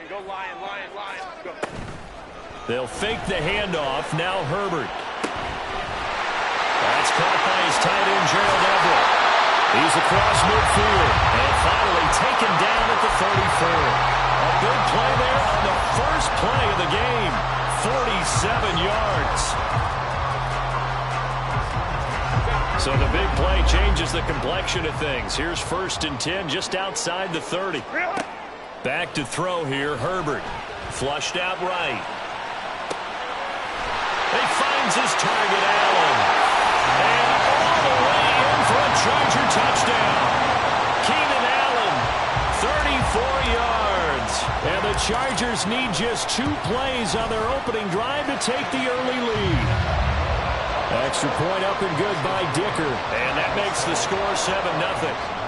Go Lion. Go. They'll fake the handoff. Now Herbert. That's caught by his tight end, Gerald Everett. He's across midfield and finally taken down at the 34. A big play there on the first play of the game. 47 yards. So the big play changes the complexion of things. Here's 1st and 10 just outside the 30. Back to throw here, Herbert. Flushed out right. He finds his target, Allen. And all the way in for a Charger touchdown. Keenan Allen, 34 yards. And the Chargers need just 2 plays on their opening drive to take the early lead. Extra point up and good by Dicker. And that makes the score 7-0.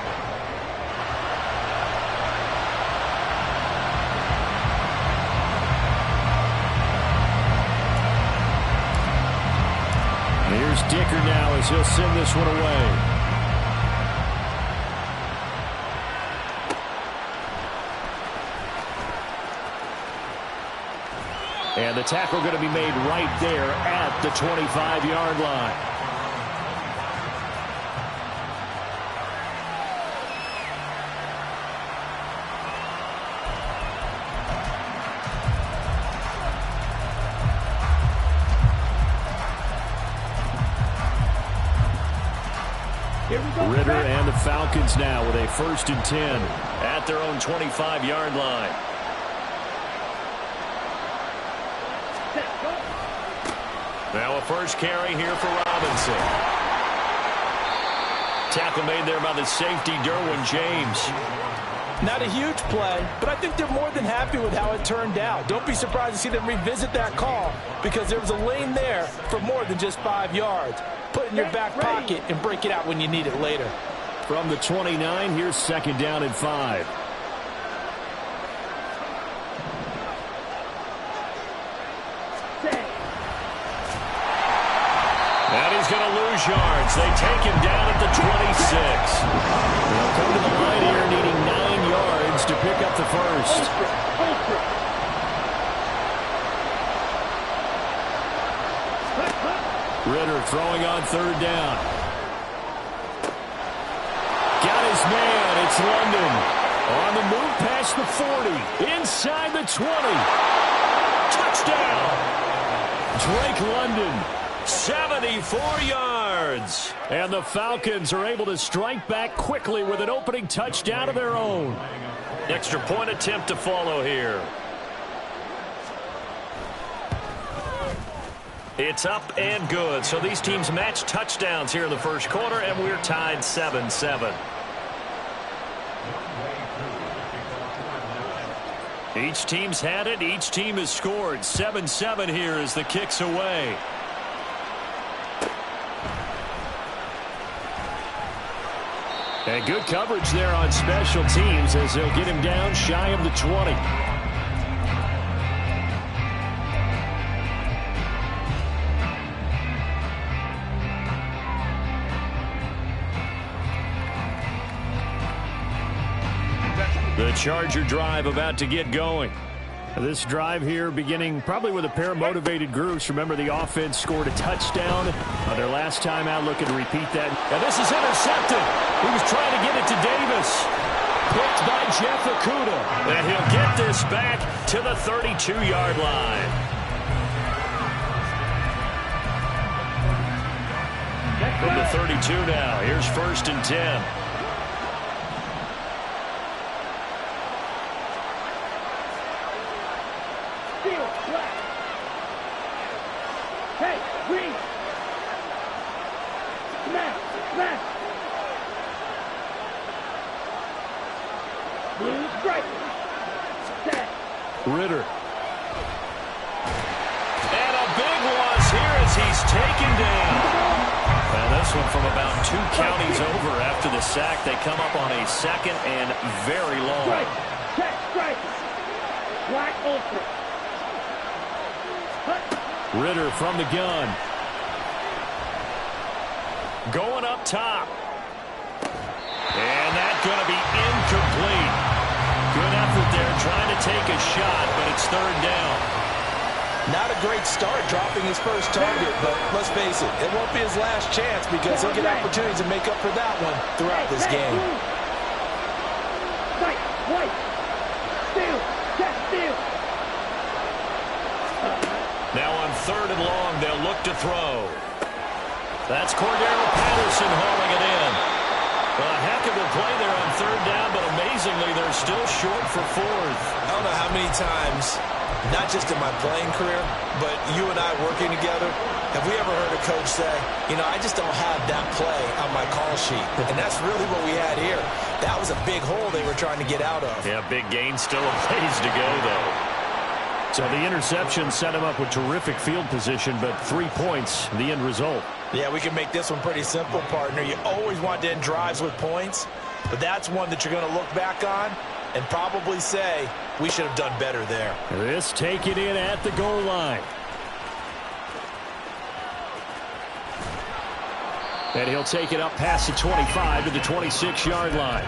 Here's Dicker now as he'll send this one away. And the tackle going to be made right there at the 25-yard line. Ritter and the Falcons now with a 1st and 10 at their own 25-yard line. Now a first carry here for Robinson. Tackle made there by the safety, Derwin James. Not a huge play, but I think they're more than happy with how it turned out. Don't be surprised to see them revisit that call because there was a lane there for more than just 5 yards. Put it in your back pocket and break it out when you need it later. From the 29, here's 2nd down and 5. And he's going to lose yards. They take him down at the 26. They'll come to the line here needing 9 yards to pick up the first. Ritter throwing on 3rd down. Got his man. It's London. On the move past the 40. Inside the 20. Touchdown. Drake London. 74 yards. And the Falcons are able to strike back quickly with an opening touchdown of their own. Extra point attempt to follow here. It's up and good. So these teams match touchdowns here in the first quarter, and we're tied 7-7. Each team's had it. Each team has scored. 7-7 here as the kick's away. And good coverage there on special teams as they'll get him down shy of the 20. The Charger drive about to get going. This drive here beginning probably with a pair of motivated groups. Remember, the offense scored a touchdown on their last time out. Looking to repeat that. And this is intercepted. He was trying to get it to Davis. Picked by Jeff Okudah. And he'll get this back to the 32-yard line. From the 32 now, here's 1st and 10. Ritter. And a big loss here as he's taken down. And this one from about 2 counties over after the sack. They come up on a 2nd and very long. Ritter from the gun. Going up top. And that's going to be incomplete. Good effort there trying to take a shot, but it's third down. Not a great start dropping his first target, but let's face it, it won't be his last chance because he'll get opportunities to make up for that one throughout this game. Now on third and long, they'll look to throw. That's Cordero Patterson hauling it in. Well, a heck of a play there on third down, but amazingly, they're still short for fourth. I don't know how many times, not just in my playing career, but you and I working together, have we ever heard a coach say, you know, I just don't have that play on my call sheet. And that's really what we had here. That was a big hole they were trying to get out of. Yeah, big gain, still a ways to go, though. So the interception set him up with terrific field position, but 3 points, the end result. Yeah, we can make this one pretty simple, partner. You always want to end drives with points, but that's one that you're going to look back on and probably say, we should have done better there. This taken in at the goal line. And he'll take it up past the 25 to the 26-yard line.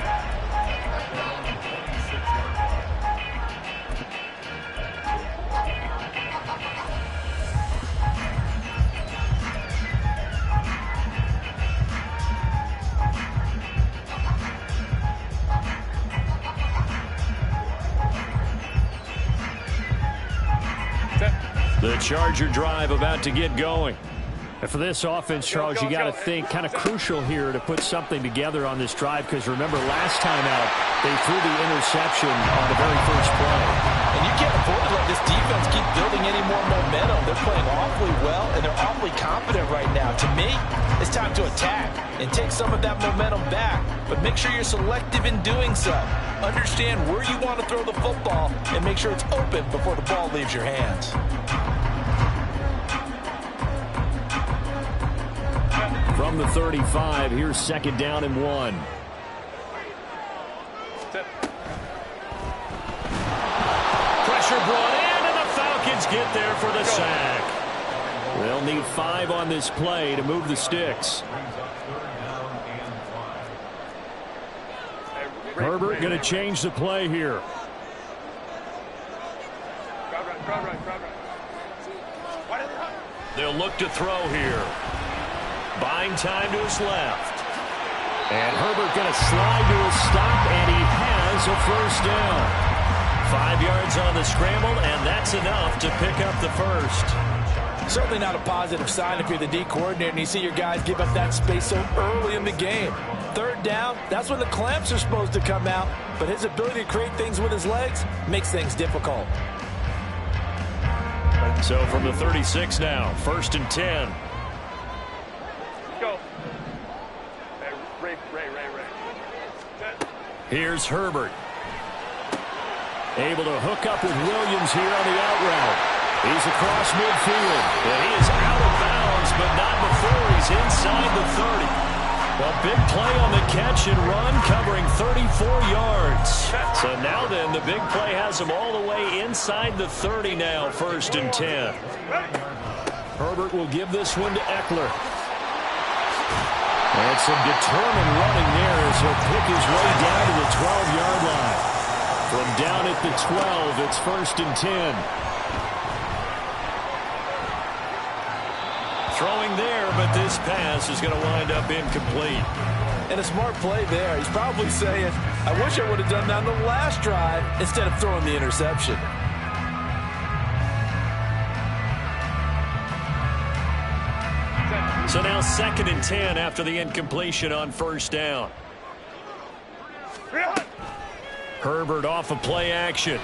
The Charger drive about to get going. And for this offense, Charles, you got to think kind of crucial here to put something together on this drive because remember last time out they threw the interception on the very first play. And you can't afford to let this defense keep building any more momentum. They're playing awfully well and they're awfully confident right now. To me, it's time to attack and take some of that momentum back, but make sure you're selective in doing so. Understand where you want to throw the football and make sure it's open before the ball leaves your hands. From the 35, here's second down and 1. Pressure brought in, and the Falcons get there for the sack. They'll need 5 on this play to move the sticks. Herbert going to change the play here. They'll look to throw here. Buying time to his left. And Herbert going to slide to a stop, and he has a first down. 5 yards on the scramble, and that's enough to pick up the first. Certainly not a positive sign if you're the D coordinator and you see your guys give up that space so early in the game. Third down, that's when the clamps are supposed to come out, but his ability to create things with his legs makes things difficult. So from the 36 now, first and 10. Go. Ray. Here's Herbert. Able to hook up with Williams here on the out route. He's across midfield. And he is out of bounds, but not before he's inside the 30. A big play on the catch and run, covering 34 yards. So now then, the big play has him all the way inside the 30 now, first and 10. Herbert will give this one to Eckler. And some determined running there as he'll pick his way down to the 12-yard line. From down at the 12, it's first and 10. Throwing there, but this pass is going to wind up incomplete. And a smart play there. He's probably saying, I wish I would have done that on the last drive instead of throwing the interception. So now second and 10 after the incompletion on first down. Herbert off of play action.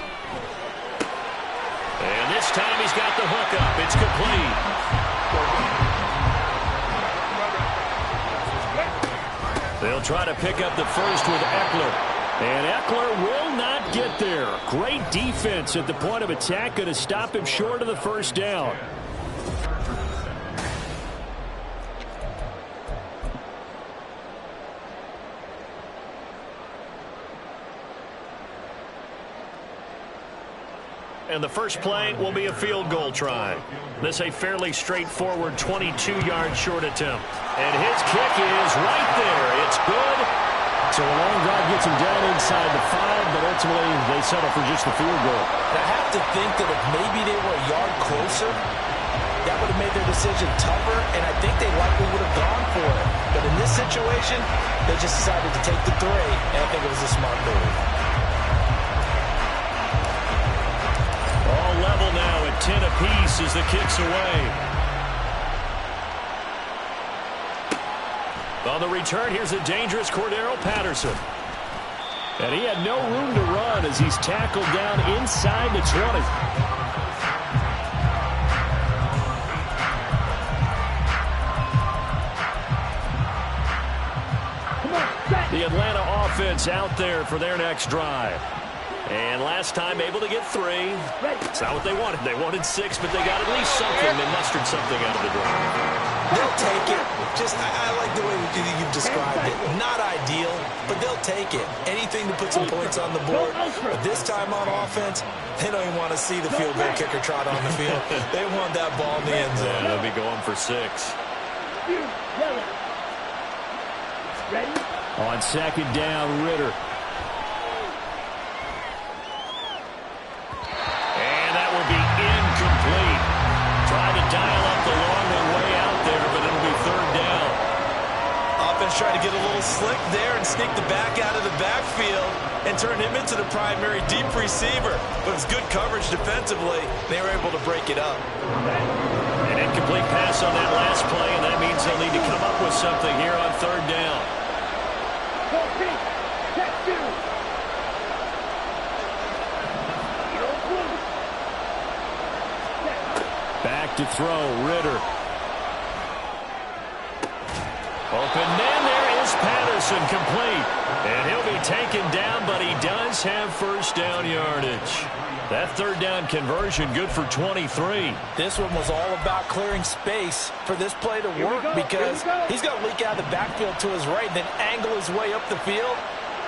And this time he's got the hook up. It's complete. They'll try to pick up the first with Eckler. And Eckler will not get there. Great defense at the point of attack. Going to stop him short of the first down. and the first play will be a field goal try. This a fairly straightforward 22-yard short attempt. And his kick is right there. It's good. So a long drive gets him down inside the 5, but ultimately they settle for just the field goal. And I have to think that if maybe they were a yard closer, that would have made their decision tougher, and I think they likely would have gone for it. But in this situation, they just decided to take the 3, and I think it was a smart move. All level now at 10 apiece as the kick's away. On the return, here's a dangerous Cordero Patterson. And he had no room to run as he's tackled down inside the 20. The Atlanta offense out there for their next drive. And last time able to get 3. It's not what they wanted. They wanted 6, but they got at least something. They mustered something out of the drive. They'll take it. I like the way you've described it. Not ideal, but they'll take it. Anything to put some points on the board. But this time on offense, they don't even want to see the field goal kicker trot on the field. They want that ball in the end zone. Yeah, they'll be going for 6. Ready? On second down, Ritter. And that will be incomplete. Tried to dial up the long way out there, but it'll be 3rd down. Offense tried to get a little slick there and sneak the back out of the backfield and turn him into the primary deep receiver. But it was good coverage defensively. They were able to break it up. An incomplete pass on that last play, and that means they'll need to come up with something here on 3rd down. Back to throw, Ritter. Open man, there is Patterson, complete. And he'll be taken down, but he does have 1st down yardage. That 3rd down conversion good for 23. This one was all about clearing space for this play to work because he's going to leak out of the backfield to his right and then angle his way up the field.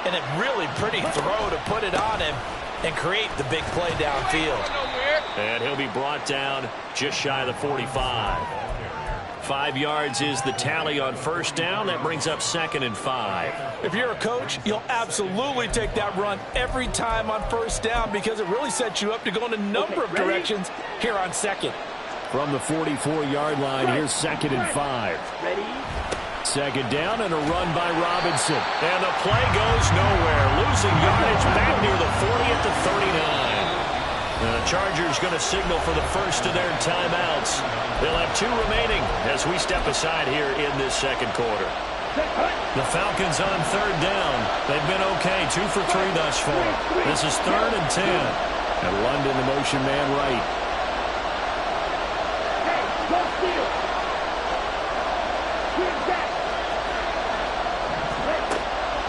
And a really pretty throw to put it on him and create the big play downfield. And he'll be brought down just shy of the 45. 5 yards is the tally on 1st down. That brings up 2nd and 5. If you're a coach, you'll absolutely take that run every time on 1st down because it really sets you up to go in a number of directions here on 2nd. From the 44-yard line, here's 2nd and 5. Ready? 2nd down and a run by Robinson. And the play goes nowhere. Losing yardage back near the 40 at the 39. The Chargers going to signal for the first of their timeouts. They'll have 2 remaining as we step aside here in this 2nd quarter. The Falcons on 3rd down. They've been okay, 2 for 3 thus far. This is 3rd and 10. And London, the motion man, right. Hey, go steal. Here's that.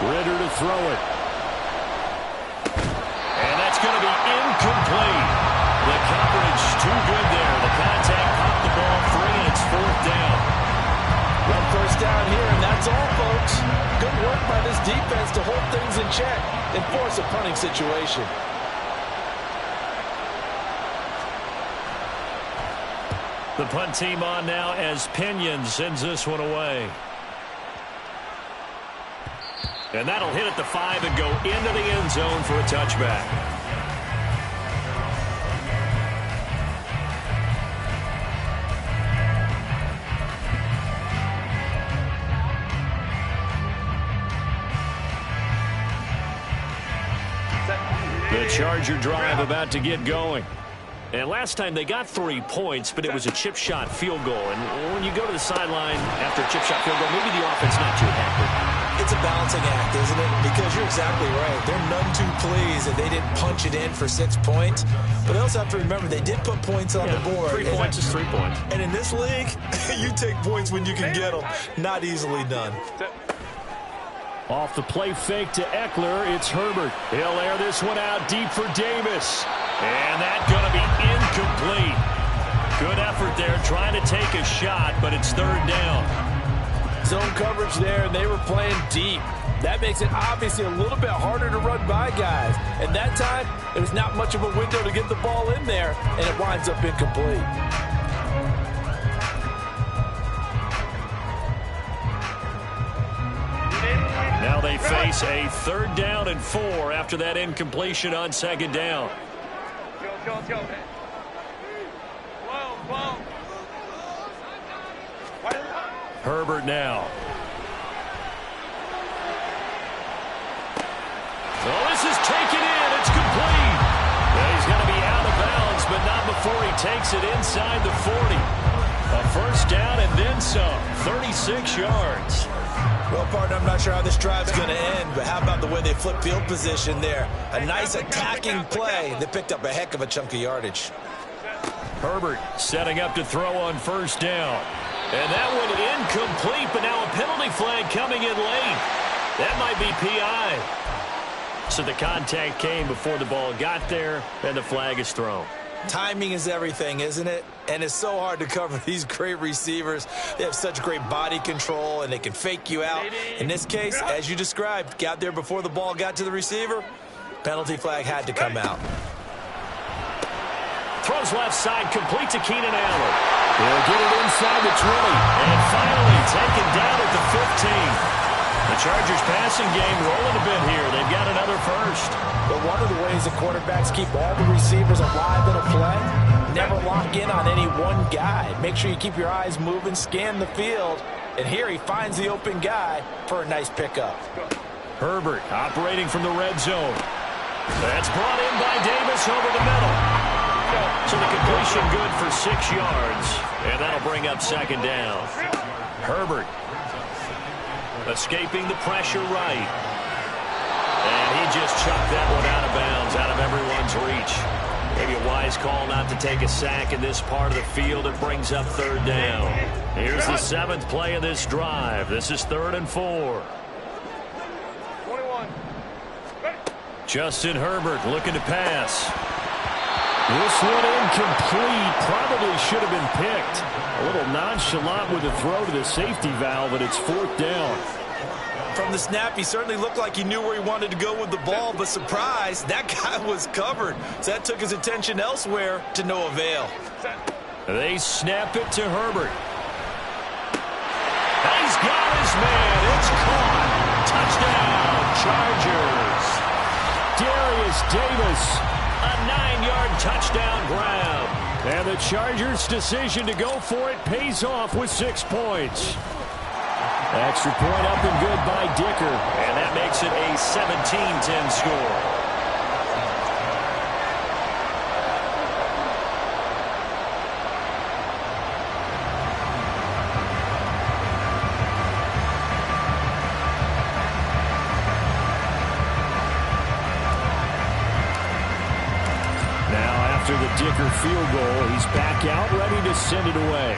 Ritter to throw it. And that's going to be incomplete. The coverage too good there. The contact popped the ball free, and it's 4th down. Well, 1st down here, and that's all, folks. Good work by this defense to hold things in check and force a punting situation. The punt team on now as Pinion sends this one away. And that'll hit at the 5 and go into the end zone for a touchback. The Charger drive about to get going. And last time they got 3 points, but it was a chip shot field goal. And when you go to the sideline after a chip shot field goal, maybe the offense not too happy. It's a balancing act, isn't it? Because you're exactly right. They're none too pleased that they didn't punch it in for 6 points. But they also have to remember they did put points on the board. 3 points is 3 points. And in this league, you take points when you can get them. Not easily done. Off the play fake to Eckler, it's Herbert. He'll air this one out deep for Davis. And that's going to be incomplete. Good effort there trying to take a shot, but it's 3rd down. zone coverage there, and they were playing deep. That makes it obviously a little bit harder to run by guys. And that time, there's not much of a window to get the ball in there, and it winds up incomplete. Now they face a 3rd down and 4 after that incompletion on 2nd down. Herbert now. Oh, this is taken in. It's complete. Well, he's going to be out of bounds, but not before he takes it inside the 40. A 1st down and then some. 36 yards. Well, partner, I'm not sure how this drive's going to end, but how about the way they flip field position there? A nice attacking play. They picked up a heck of a chunk of yardage. Herbert setting up to throw on 1st down. And that one incomplete, but now a penalty flag coming in late. That might be PI. So the contact came before the ball got there, and the flag is thrown. Timing is everything, isn't it? And it's so hard to cover these great receivers. They have such great body control, and they can fake you out. In this case, as you described, got there before the ball got to the receiver. Penalty flag had to come out. Throws left side, complete to Keenan Allen. He'll get it inside the 20. And finally taken down at the 15. The Chargers passing game rolling a bit here. They've got another 1st. But one of the ways the quarterbacks keep all the receivers alive in a play, never lock in on any one guy. Make sure you keep your eyes moving, scan the field. And here he finds the open guy for a nice pickup. Herbert operating from the red zone. That's brought in by Davis over the middle. So the completion good for 6 yards. And that'll bring up 2nd down. Herbert escaping the pressure right. And he just chucked that one out of bounds, out of everyone's reach. Maybe a wise call not to take a sack in this part of the field. It brings up 3rd down. Here's the 7th play of this drive. This is 3rd and 4. Justin Herbert looking to pass. This one incomplete. Probably should have been picked. A little nonchalant with the throw to the safety valve, but it's 4th down. From the snap, he certainly looked like he knew where he wanted to go with the ball, but surprise, that guy was covered. So that took his attention elsewhere to no avail. They snap it to Herbert. He's got his man. It's caught. Touchdown, Chargers. Darius Davis, a 9-yard touchdown grab. And the Chargers' decision to go for it pays off with 6 points. Extra point up and good by Dicker. And that makes it a 17-10 score. After the Dicker field goal, he's back out, ready to send it away.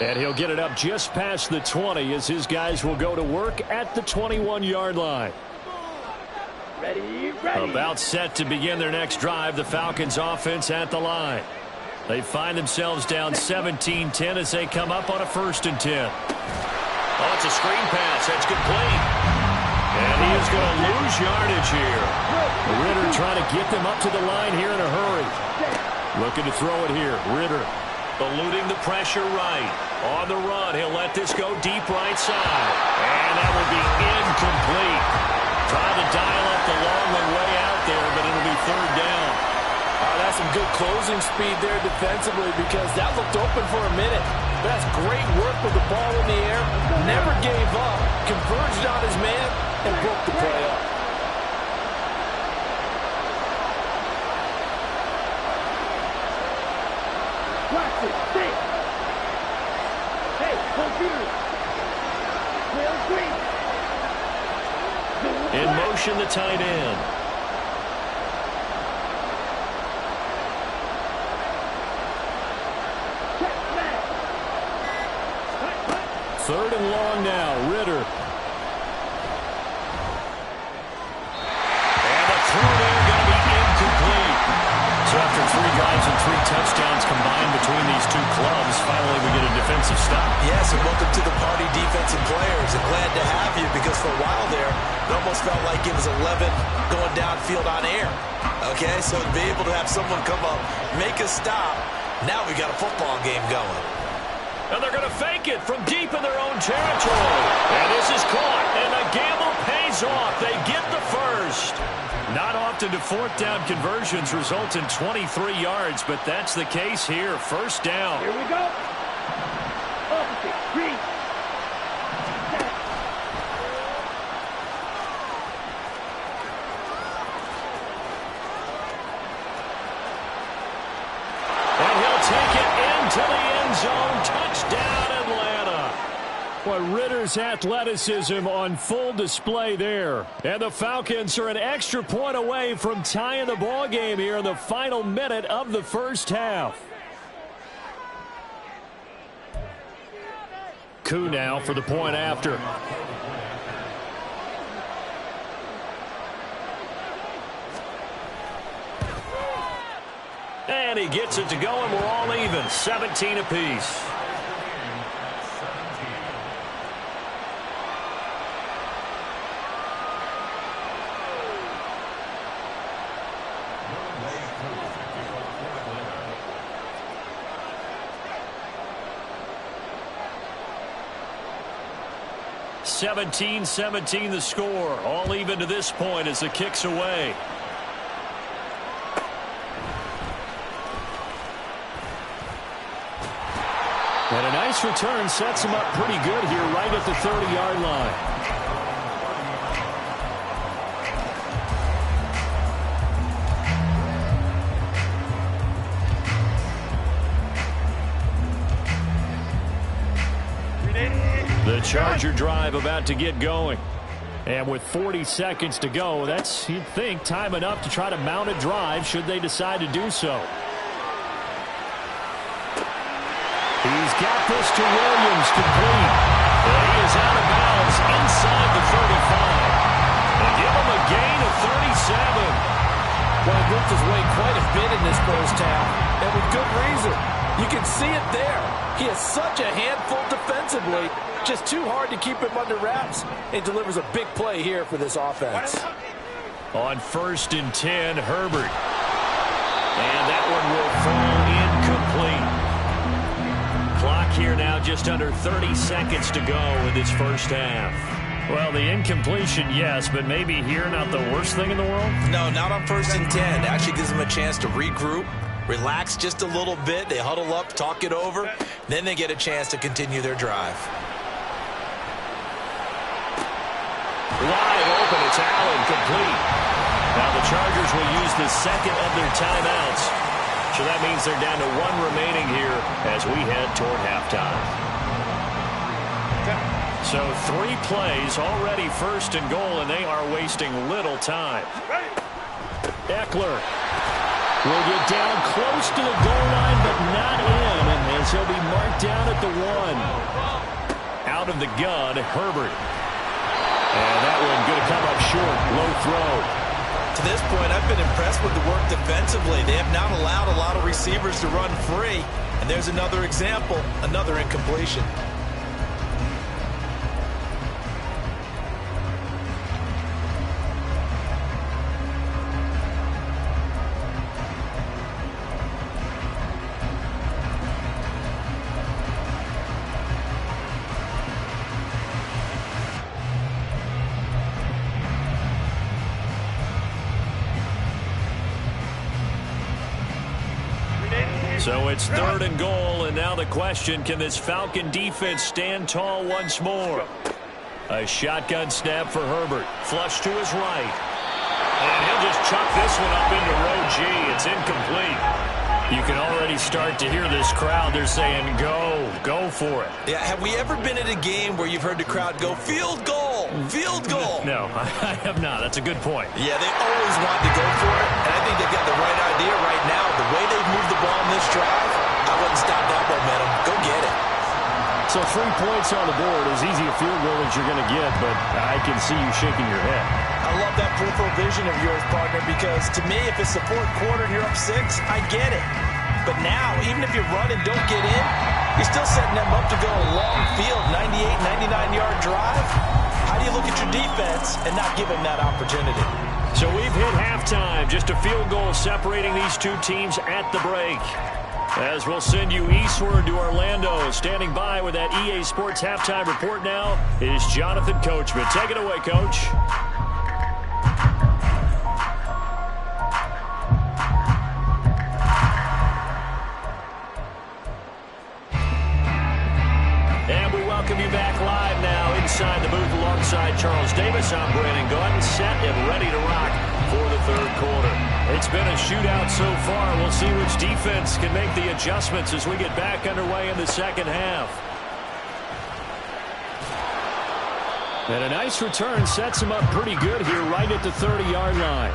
And he'll get it up just past the 20 as his guys will go to work at the 21-yard line. Ready. About set to begin their next drive, the Falcons offense at the line. They find themselves down 17-10 as they come up on a 1st and 10. Oh, it's a screen pass. That's complete. And he is going to lose yardage here. Ritter trying to get them up to the line here in a hurry. Looking to throw it here. Ritter eluding the pressure right. On the run, he'll let this go deep right side. And that will be incomplete. Trying to dial up the long way out there, but it'll be 3rd down. That's some good closing speed there defensively because that looked open for a minute. That's great work with the ball in the air. Never gave up. Converged on his man and broke the play up. Watch it. Stay. Hey, computer. Clear green. In motion, the tight end. Third and long now. Ritter. And the throw there going to be incomplete. So after 3 drives and 3 touchdowns combined between defensive stop. Yes, and welcome to the party, defensive players. And glad to have you, because for a while there, it almost felt like it was 11 going downfield on air. Okay, so to be able to have someone come up, make a stop, now we got a football game going. And they're going to fake it from deep in their own territory. And this is caught, and the gamble pays off. They get the first. Not often do fourth down conversions result in 23 yards, but that's the case here. First down. Here we go. Opposite. Green. Set. And he'll take it into the end zone. Touchdown, Atlanta. Boy, Ritter's athleticism on full display there. And the Falcons are an extra point away from tying the ball game here in the final minute of the first half. Koo now for the point after. And he gets it to go, and we're all even. 17 apiece. (17-17) the score. All even to this point as the kick's away. And a nice return sets him up pretty good here right at the 30-yard line. The Charger drive about to get going. And with 40 seconds to go, that's, you'd think, time enough to try to mount a drive should they decide to do so. He's got this to Williams, complete. And he is out of bounds inside the 35. They give him a gain of 37. Well, he worked his way quite a bit in this first half, and with good reason. You can see it there. He is such a handful defensively. Just too hard to keep him under wraps. He delivers a big play here for this offense. On 1st and 10, Herbert. And that one will fall incomplete. Clock here now just under 30 seconds to go in this first half. Well, the incompletion, yes, but maybe here not the worst thing in the world? No, not on 1st and 10. It actually gives them a chance to regroup, relax just a little bit. They huddle up, talk it over. Then they get a chance to continue their drive. Wide open, it's Allen, complete. Now the Chargers will use the second of their timeouts. So that means they're down to one remaining here as we head toward halftime. So 3 plays, already 1st and goal, and they are wasting little time. Eckler will get down close to the goal line, but not in, and as he'll be marked down at the 1. Out of the gun, Herbert. And that one going to come up short. Low throw. To this point, I've been impressed with the work defensively. They have not allowed a lot of receivers to run free. And there's another example, another incompletion. So it's 3rd and goal, and now the question, can this Falcon defense stand tall once more? A shotgun snap for Herbert. Flush to his right. And he'll just chuck this one up into row G. It's incomplete. You can already start to hear this crowd. They're saying, go for it. Yeah, have we ever been at a game where you've heard the crowd go, field goal, field goal? No, I have not. That's a good point. Yeah, they always want to go for it, and I think they've got the right idea right now. The way they've moved the ball in this drive, I wouldn't stop that momentum. Go get it. So 3 points on the board, as easy a field goal as you're going to get, but I can see you shaking your head. I love that peripheral vision of yours, partner, because to me, if it's the 4th quarter and you're up 6, I get it. But now, even if you run and don't get in, You're still setting them up to go a long field, 98, 99-yard drive. How do you look at your defense and not give them that opportunity? So we've hit halftime. Just a field goal separating these two teams at the break. As we'll send you eastward to Orlando. Standing by with that EA Sports halftime report now is Jonathan Coachman. Take it away, Coach. And we welcome you back live now inside the booth alongside Charles Davis. I'm Brandon Gaudin, set and ready to rock for the third quarter. It's been a shootout so far. We'll see which defense can make the adjustments as we get back underway in the second half. And a nice return sets him up pretty good here right at the 30-yard line.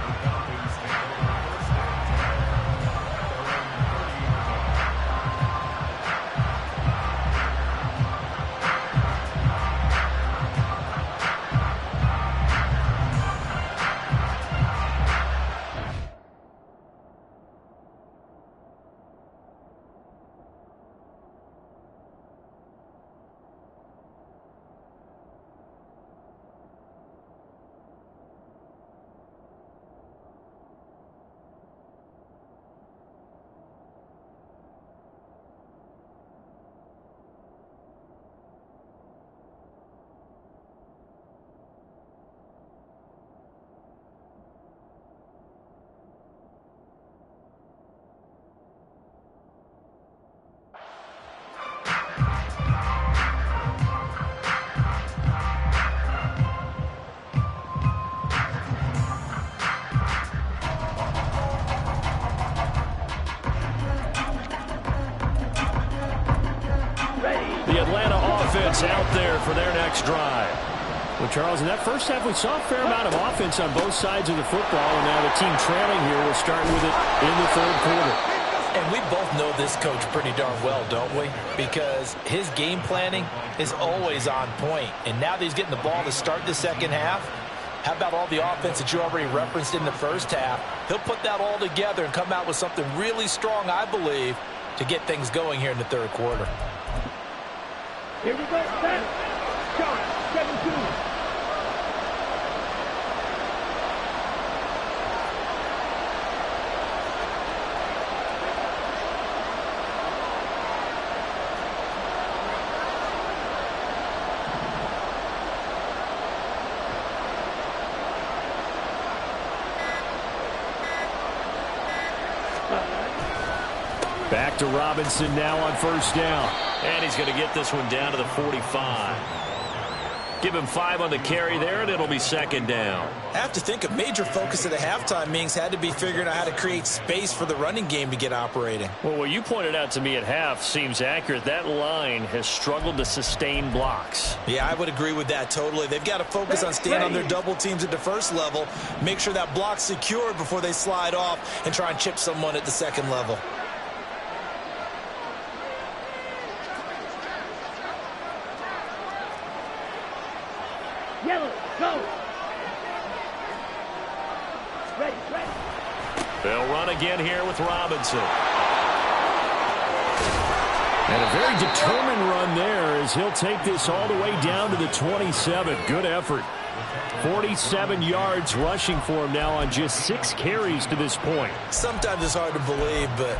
The Atlanta offense out there for their next drive. Well, Charles, in that first half, we saw a fair amount of offense on both sides of the football, and now the team trailing here will start with it in the third quarter. And we both know this coach pretty darn well, don't we? Because his game planning is always on point. And now that he's getting the ball to start the second half, how about all the offense that you already referenced in the first half? He'll put that all together and come out with something really strong, I believe, to get things going here in the third quarter. Here we go, set. Shot, 7-2. Back to Robinson now on first down. And he's going to get this one down to the 45. Give him 5 on the carry there, and it'll be second down. I have to think a major focus of the halftime meetings had to be figuring out how to create space for the running game to get operating. Well, what you pointed out to me at half seems accurate. That line has struggled to sustain blocks. Yeah, I would agree with that totally. They've got to focus on staying on their double teams at the first level, make sure that block's secured before they slide off and try and chip someone at the second level. Yellow, go. Ready, ready. They'll run again here with Robinson. And a very determined run there as he'll take this all the way down to the 27. Good effort. 47 yards rushing for him now on just 6 carries to this point. Sometimes it's hard to believe, but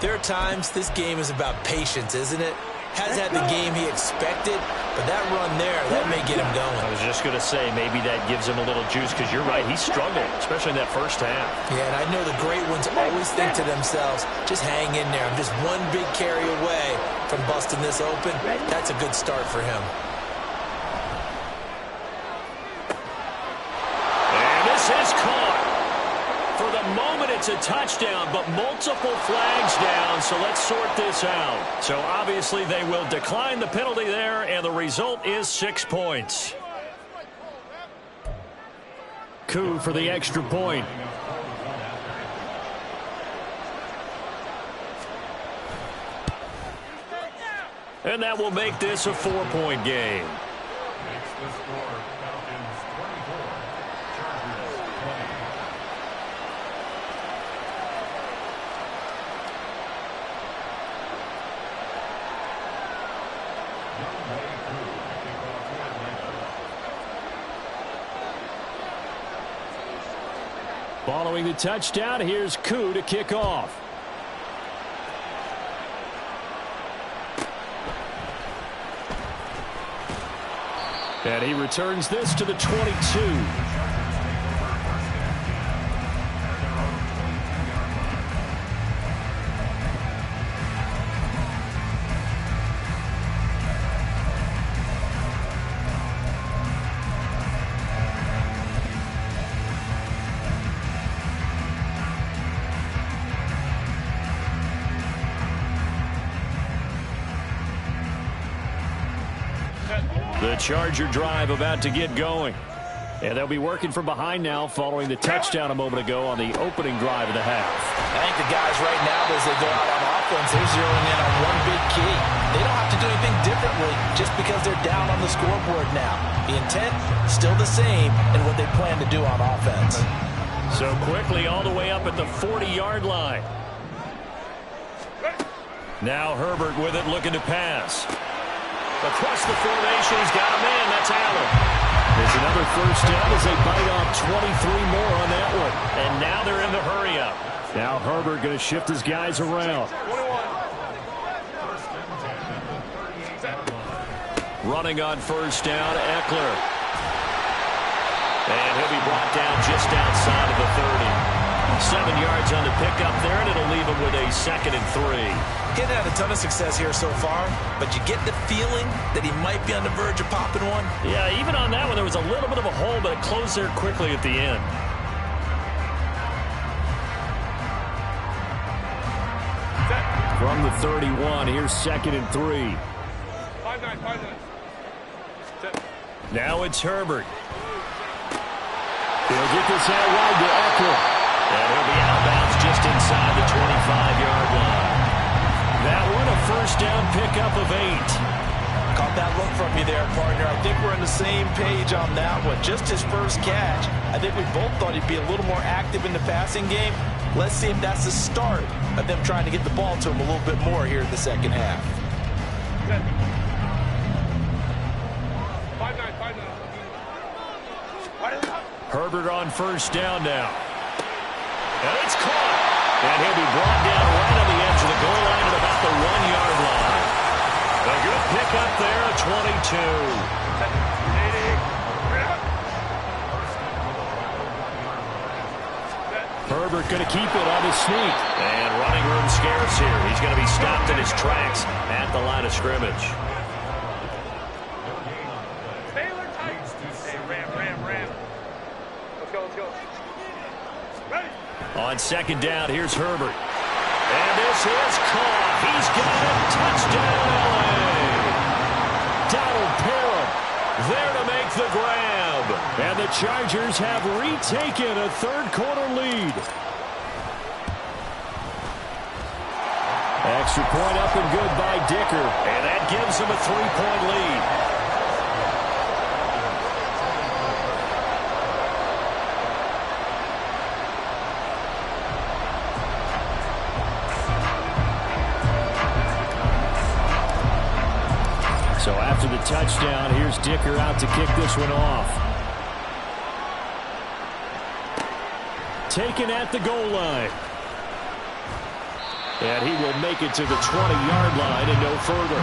there are times this game is about patience, isn't it? Has had the game he expected, but that run there, that may get him going. I was just going to say, maybe that gives him a little juice, because you're right, he struggled, especially in that first half. Yeah, and I know the great ones always think to themselves, just hang in there. I'm just one big carry away from busting this open. That's a good start for him. And this is caught. For the moment, it's a touchdown, but multiple flags down, so let's sort this out. So obviously they will decline the penalty there, and the result is 6 points. Koo for the extra point. And that will make this a 4-point game. Following the touchdown, here's Koo to kick off. And he returns this to the 22. The Charger drive about to get going. And they'll be working from behind now following the touchdown a moment ago on the opening drive of the half. I think the guys right now, as they go out on offense, they're zeroing in on one big key. They don't have to do anything differently just because they're down on the scoreboard now. The intent, still the same in what they plan to do on offense. So quickly all the way up at the 40-yard line. Now Herbert with it, looking to pass. Across the formation, he's got a man. That's Allen. There's another first down as they bite off 23 more on that one. And now they're in the hurry-up. Now Herbert going to shift his guys around. Running on first down, Eckler. And he'll be brought down just outside of the 30. 7 yards on the pickup there, and it'll leave him with a 2nd and 3. Getting had a ton of success here so far, but you get the feeling that he might be on the verge of popping one. Yeah, even on that one, there was a little bit of a hole, but it closed there quickly at the end. From the 31, here's 2nd and 3. 5-9. Now it's Herbert. He'll get this out wide to Eckler. And he'll be outbounds just inside the 25-yard line. That one, a first down pickup of 8. Caught that look from you there, partner. I think we're on the same page on that one. Just his first catch. I think we both thought he'd be a little more active in the passing game. Let's see if that's the start of them trying to get the ball to him a little bit more here in the second half. 5-9. Herbert on first down now. And it's caught. And he'll be brought down right on the edge of the goal line at about the 1-yard line. A good pickup there at 22. Herbert going to keep it on his sneak. And running room scarce here. He's going to be stopped in his tracks at the line of scrimmage. Taylor tight. Hey, ram. Let's go. Ready. On second down, here's Herbert. And this is caught. He's got it. Touchdown, LA. Donald Parham there to make the grab. And the Chargers have retaken a third-quarter lead. Extra point up and good by Dicker. And that gives them a 3-point lead. So after the touchdown, here's Dicker out to kick this one off. Taken at the goal line. And he will make it to the 20-yard line and no further.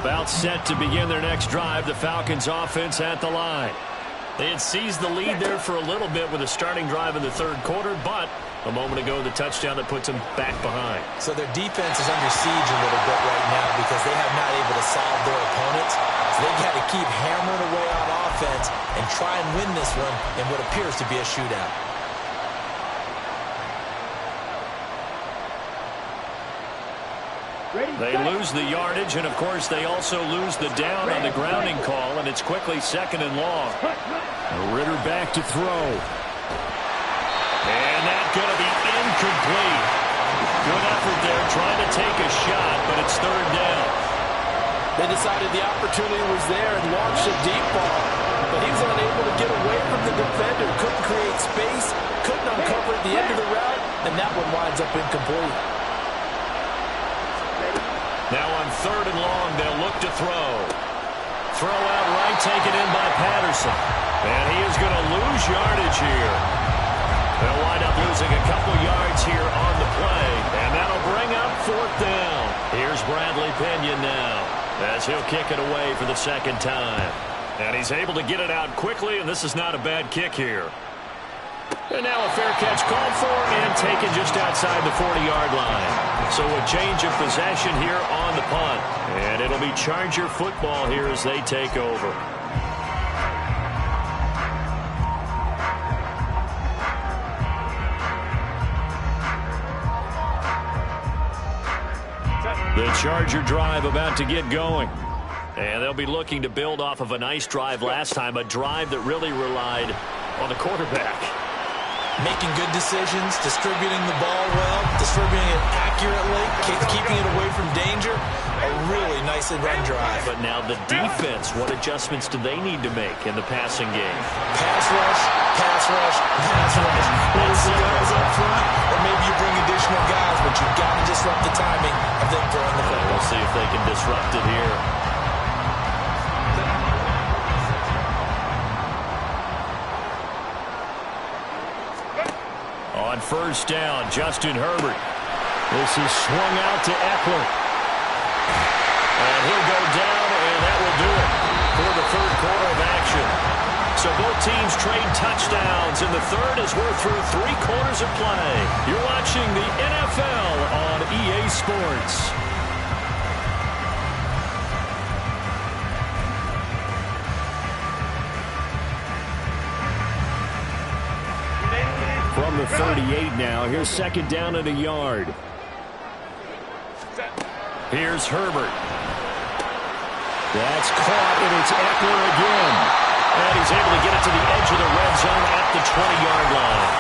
About set to begin their next drive, the Falcons offense at the line. They had seized the lead there for a little bit with a starting drive in the third quarter, but a moment ago the touchdown that puts them back behind. So their defense is under siege a little bit right now because they have not able to solve their opponents. So they've got to keep hammering away on offense and try and win this one in what appears to be a shootout. They lose the yardage, and of course they also lose the down on the grounding call, and it's quickly 2nd and long. Ritter back to throw. And that's going to be incomplete. Good effort there trying to take a shot, but it's 3rd down. They decided the opportunity was there and launched a deep ball. but he was unable to get away from the defender. Couldn't create space, couldn't uncover at the end of the route, and that one winds up incomplete. Now on 3rd and long, they'll look to throw. Throw out right, taken in by Patterson. And he is going to lose yardage here. They'll wind up losing a couple yards here on the play. And that'll bring up 4th down. Here's Bradley Pinion now, as he'll kick it away for the 2nd time. And he's able to get it out quickly, and this is not a bad kick here. And now a fair catch called for and taken just outside the 40-yard line. So a change of possession here on the punt. And it'll be Charger football here as they take over. The Charger drive about to get going. And they'll be looking to build off of a nice drive last time, a drive that really relied on the quarterback. Making good decisions, distributing the ball well, distributing it accurately, keeping it away from danger. A really nicely run drive. But now the defense, what adjustments do they need to make in the passing game? Pass rush, pass rush, pass rush. Let's see guys up front, or maybe you bring additional guys, but you've got to disrupt the timing of them throwing the football. We'll see if they can disrupt it here. On 1st down, Justin Herbert. This is swung out to Eckler. And he'll go down, and that will do it for the 3rd quarter of action. So both teams trade touchdowns in the 3rd as we're through 3 quarters of play. You're watching the NFL on EA Sports. From the 38 now, here's 2nd down and a yard. Here's Herbert. That's caught, and it's Eckler again. And he's able to get it to the edge of the red zone at the 20-yard line.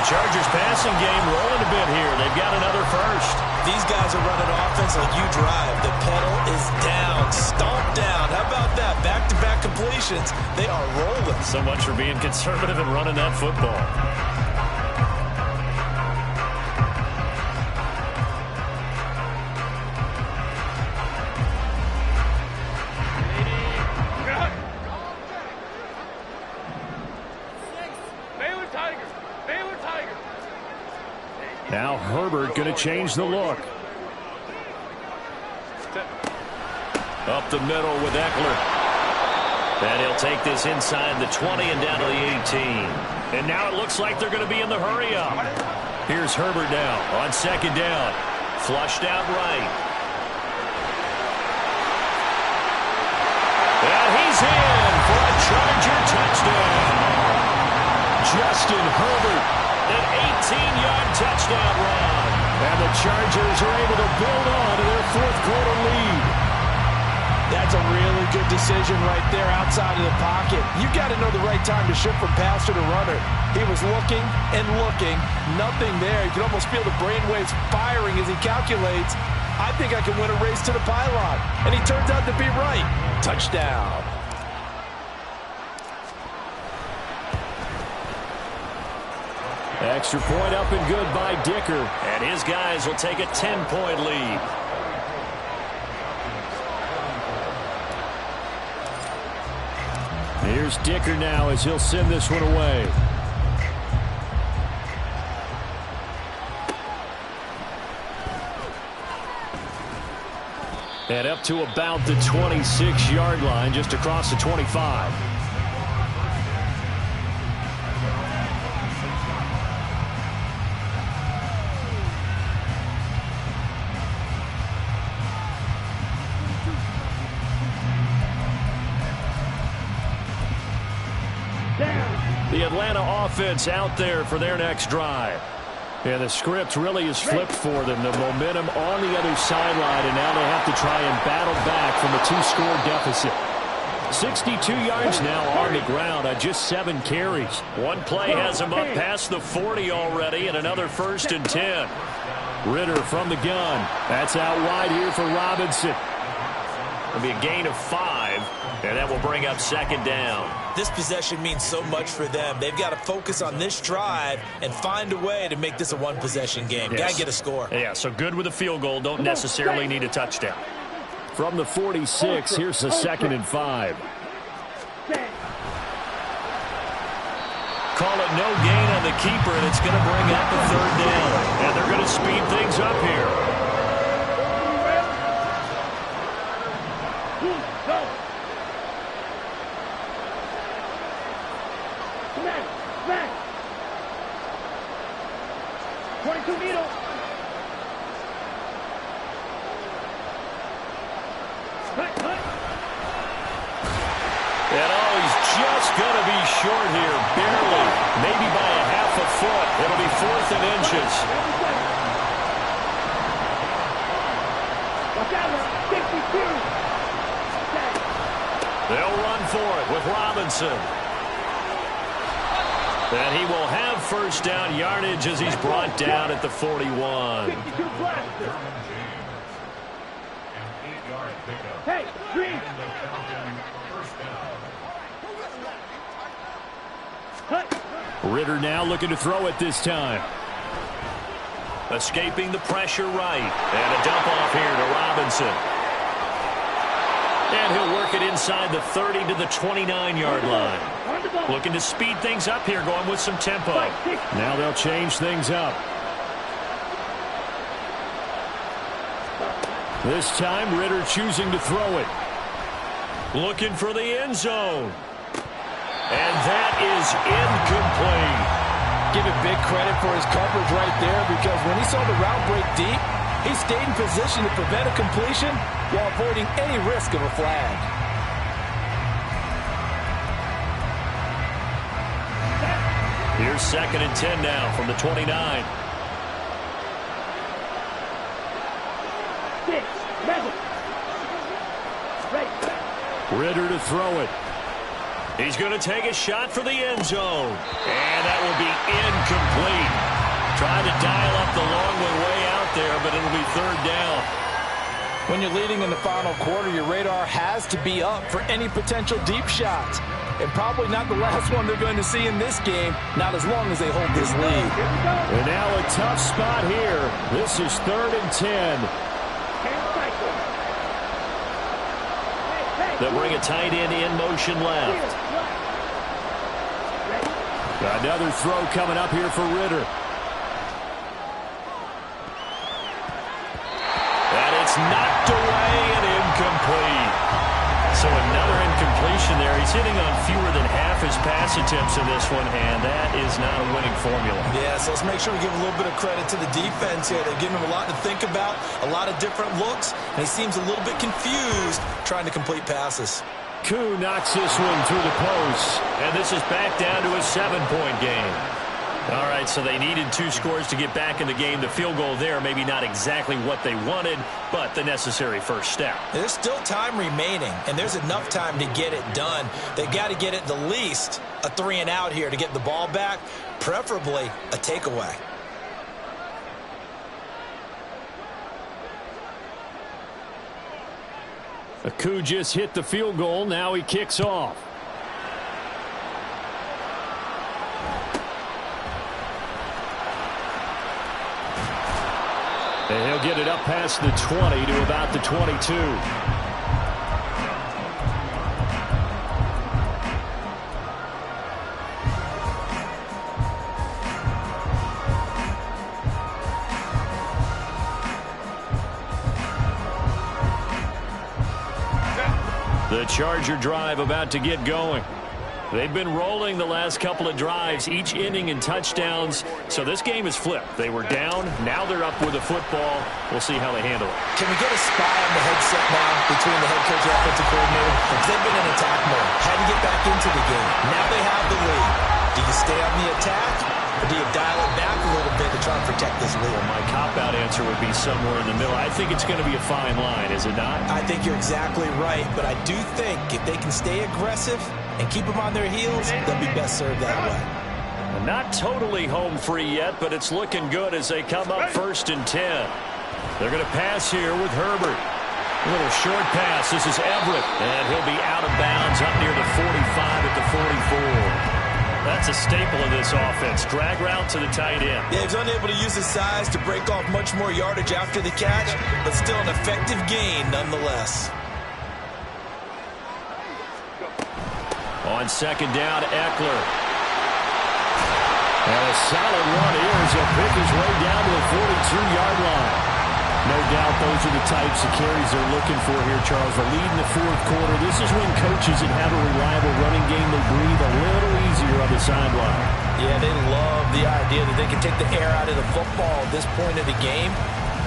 The Chargers passing game rolling a bit here. They've got another first. These guys are running offense like you drive. The pedal is down, stomp down. How about that? Back-to-back completions. They are rolling. So much for being conservative and running that football. Now Herbert going to change the look. Up the middle with Eckler. And he'll take this inside the 20 and down to the 18. And now it looks like they're going to be in the hurry up. Here's Herbert now on 2nd down. Flushed out right. And he's in for a Charger touchdown. Justin Herbert. An 18-yard touchdown run. And the Chargers are able to build on to their 4th quarter lead. That's a really good decision right there outside of the pocket. You've got to know the right time to shift from passer to runner. He was looking and looking. Nothing there. You can almost feel the brainwaves firing as he calculates, I think I can win a race to the pylon. And he turns out to be right. Touchdown. Extra point up and good by Dicker. And his guys will take a 10-point lead. Here's Dicker now as he'll send this one away. And up to about the 26-yard line, just across the 25. The Atlanta offense out there for their next drive. And the script really is flipped for them. The momentum on the other sideline, and now they have to try and battle back from a 2-score deficit. 62 yards now on the ground on just 7 carries. One play has him up past the 40 already, and another 1st and 10. Ritter from the gun. That's out wide here for Robinson. It'll be a gain of 5. and that will bring up second down. This possession means so much for them. They've got to focus on this drive and find a way to make this a one-possession game. Yes. Got to get a score. Yeah, so good with a field goal. Don't necessarily need a touchdown. From the 46, here's the 2nd and 5. Call it no gain on the keeper, and it's going to bring up a 3rd down. And they're going to speed things up here. And he's just going to be short here, barely, maybe by a half a foot. It'll be 4th and inches. They'll run for it with Robinson. And he will have 1st down yardage as he's brought down at the 41. Hey, green. Ridder now looking to throw it this time. Escaping the pressure right. And a dump off here to Robinson. And he'll work it inside the 30 to the 29-yard line. Looking to speed things up here, going with some tempo. Now they'll change things up. This time, Ridder choosing to throw it. Looking for the end zone. And that is incomplete. Give it big credit for his coverage right there, because when he saw the route break deep, he stayed in position to prevent a completion while avoiding any risk of a flag. Here's 2nd and 10 now from the 29. Ridder to throw it. He's going to take a shot for the end zone. And that will be incomplete. Trying to dial up the long way out there, but it'll be 3rd down. When you're leading in the final quarter, your radar has to be up for any potential deep shots. And probably not the last one they're going to see in this game, not as long as they hold this lead. And now a tough spot here. This is 3rd and 10. They'll bring a tight end in motion left. Another throw coming up here for Ridder. And it's knocked away and incomplete. So another incompletion there. He's hitting on fewer than half his pass attempts in this one, and that is not a winning formula. Yeah, so let's make sure we give a little bit of credit to the defense here. They're giving him a lot to think about, a lot of different looks, and he seems a little bit confused trying to complete passes. Koo knocks this one through the post. And this is back down to a 7-point game. All right, so they needed 2 scores to get back in the game. The field goal there, maybe not exactly what they wanted, but the necessary first step. There's still time remaining, and there's enough time to get it done. They've got to get at the least a 3-and-out here to get the ball back, preferably a takeaway. Koo just hit the field goal. Now he kicks off. And he'll get it up past the 20 to about the 22. The Charger drive about to get going. They've been rolling the last couple of drives, each inning in touchdowns. So this game is flipped. They were down. Now they're up with a football. We'll see how they handle it. Can we get a spy on the headset now between the head coach and offensive coordinator? Because they've been in attack mode. Had to get back into the game. Now they have the lead. Do you stay on the attack, or do you dial it back a little bit to try and protect this lead? My cop-out answer would be somewhere in the middle. I think it's going to be a fine line, is it not? I think you're exactly right, but I do think if they can stay aggressive and keep them on their heels, they'll be best served that way. Not totally home free yet, but it's looking good as they come up 1st and 10. They're going to pass here with Herbert. A little short pass. This is Everett. And he'll be out of bounds up near the 45 at the 44. That's a staple of this offense. Drag route to the tight end. Yeah, he's unable to use his size to break off much more yardage after the catch, but still an effective gain nonetheless. On second down, Eckler. And a solid run here as he'll pick his way down to the 42-yard line. No doubt those are the types of carries they're looking for here, Charles. The lead in the fourth quarter. This is when coaches that have a reliable running game, they breathe a little easier on the sideline. Yeah, they love the idea that they can take the air out of the football at this point of the game.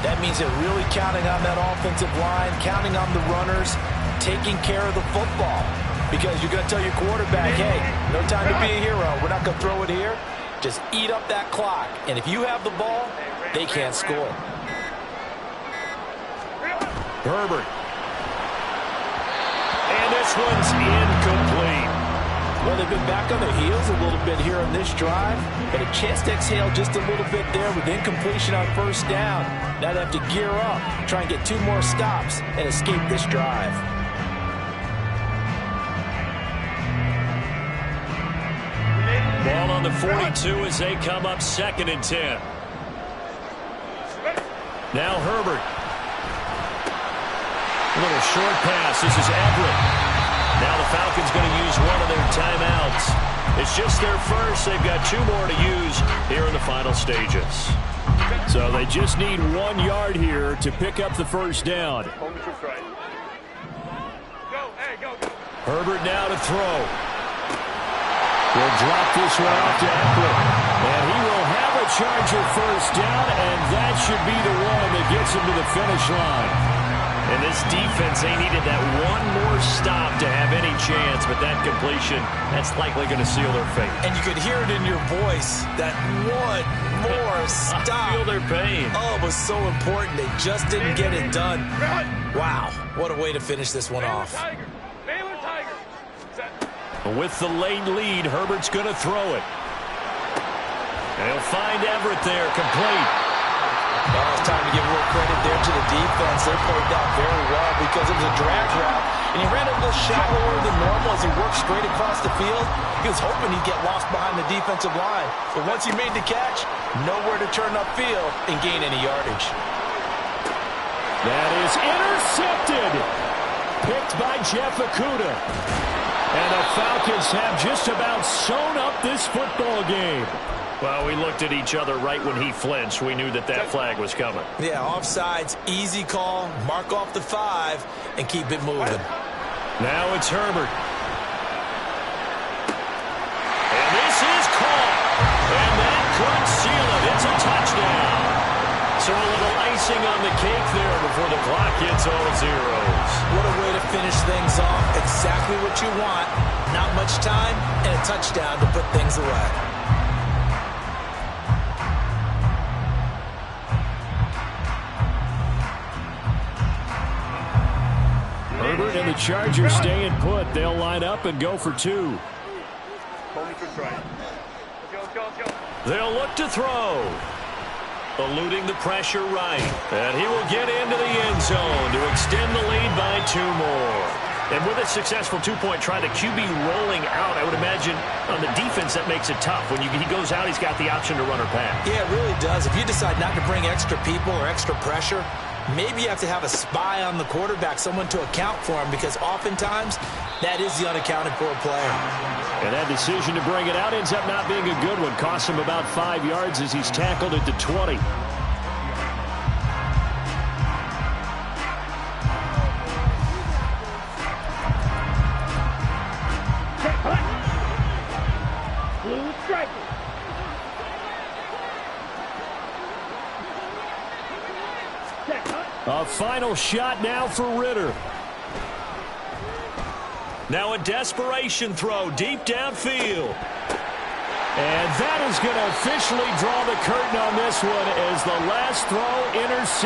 That means they're really counting on that offensive line, counting on the runners, taking care of the football. Because you're going to tell your quarterback, hey, no time to be a hero. We're not going to throw it here. Just eat up that clock. And if you have the ball, they can't score. Herbert. And this one's incomplete. Well, they've been back on their heels a little bit here on this drive, but a chance to exhale just a little bit there with incompletion on first down. Now they have to gear up, try and get 2 more stops, and escape this drive. Ball on the 42 as they come up 2nd and 10. Now Herbert. A little short pass. This is Everett. Now the Falcons going to use one of their timeouts. It's just their first. They've got 2 more to use here in the final stages. So they just need 1 yard here to pick up the first down. Herbert now to throw. Will drop this one off to Eckler. And he will have a Charger first down, and that should be the one that gets him to the finish line. And this defense, they needed that one more stop to have any chance, but that completion, that's likely going to seal their fate. And you could hear it in your voice, that one more stop. I feel their pain. Oh, it was so important. They just didn't get it done. Wow, what a way to finish this one off. Baylor Tiger. With the late lead, Herbert's going to throw it. And he'll find Everett there, complete. Well, it's time to give more credit there to the defense. They played that very well because it was a drag route, and he ran a little shallower than normal as he worked straight across the field. He was hoping he'd get lost behind the defensive line, but once he made the catch, nowhere to turn upfield and gain any yardage. That is intercepted. Picked by Jeff Okudah. And the Falcons have just about sewn up this football game. Well, we looked at each other right when he flinched. We knew that flag was coming. Yeah, offsides, easy call, mark off the 5, and keep it moving. Now it's Herbert. And this is caught. And that could seal it. It's a touchdown. So a little icing on the cake there before the clock hits all zeros. What a way to finish things off. Exactly what you want. Not much time and a touchdown to put things away. Herbert and the Chargers staying put. They'll line up and go for 2. They'll look to throw. Eluding the pressure right. And he will get into the end zone to extend the lead by 2 more. And with a successful 2-point try, the QB rolling out, I would imagine on the defense that makes it tough. When he goes out, he's got the option to run or pass. Yeah, it really does. If you decide not to bring extra people or extra pressure, maybe you have to have a spy on the quarterback, someone to account for him, because oftentimes that is the unaccounted for player. And that decision to bring it out ends up not being a good one. Costs him about 5 yards as he's tackled at the 20. Blue striker. A final shot now for Ritter. Now a desperation throw deep downfield. And that is going to officially draw the curtain on this one as the last throw intercepted.